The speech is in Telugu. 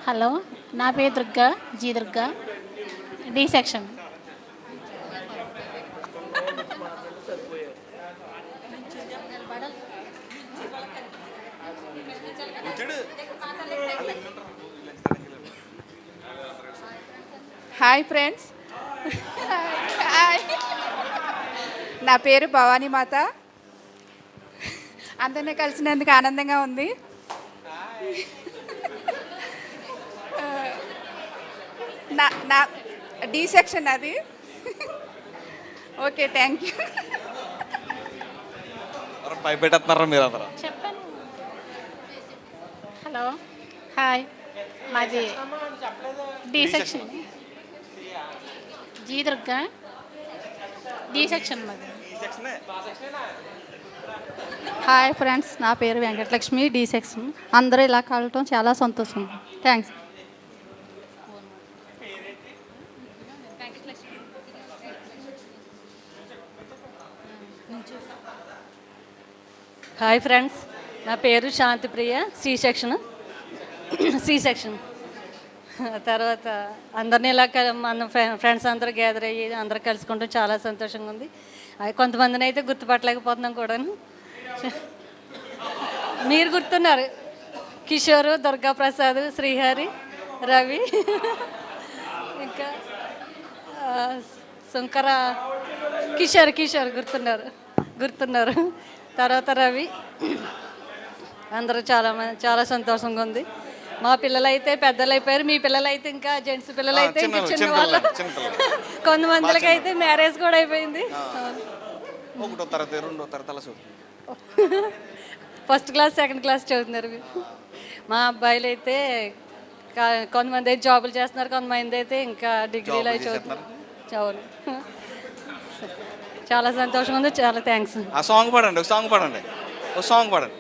హలో, నా పేరు Durga, G Durga, D section. Hi friends. Hi. నా పేరు భవానీ మాత. అందరినీ కలిసినందుకు ఆనందంగా ఉంది. నా నా డి సెక్షన్ అది. Okay, thank you. భయపెట్టేస్తున్నారా మీరు అందరూ? చెప్పాను. హలో, హాయ్, మాది D section. G Durga, D section మాది. హాయ్ ఫ్రెండ్స్, నా పేరు వెంకటలక్ష్మి, డి సెక్షన్. అందరూ ఇలా కలవటం చాలా సంతోషం. థ్యాంక్స్. హాయ్ ఫ్రెండ్స్, నా పేరు Shantipriya, C section. C section తర్వాత అందరినీ ఇలా మన ఫ్రెండ్స్ అందరూ గ్యాదర్ అయ్యి అందరూ కలుసుకుంటాం, చాలా సంతోషంగా ఉంది. కొంతమందిని అయితే గుర్తుపట్టలేకపోతున్నాం కూడాను. మీరు గుర్తున్నారు, కిషోరు, దుర్గాప్రసాద్, శ్రీహరి, రవి, ఇంకా శంకర, కిషోర్ గుర్తున్నారు. తర్వాత రవి, అందరూ చాలా సంతోషంగా ఉంది. మా పిల్లలైతే పెద్దలు అయిపోయారు, మీ పిల్లలైతే ఇంకా జెంట్స్ పిల్లలైతే ఇంకా చిన్న వాళ్ళు. కొంతమందికి అయితే మ్యారేజ్ కూడా అయిపోయింది. ఒకటో తరగతి, రెండో తరగతి, ఫస్ట్ క్లాస్, సెకండ్ క్లాస్ చదువుతున్నారు. మా అబ్బాయిలు అయితే కొంతమంది అయితే జాబులు చేస్తున్నారు, కొంతమంది అయితే ఇంకా డిగ్రీలు అవి చదువుతున్నారు. అవును, చాలా సంతోషంగా ఉంది. చాలా థ్యాంక్స్. ఆ సాంగ్ పాడండి, ఒక సాంగ్ పాడండి.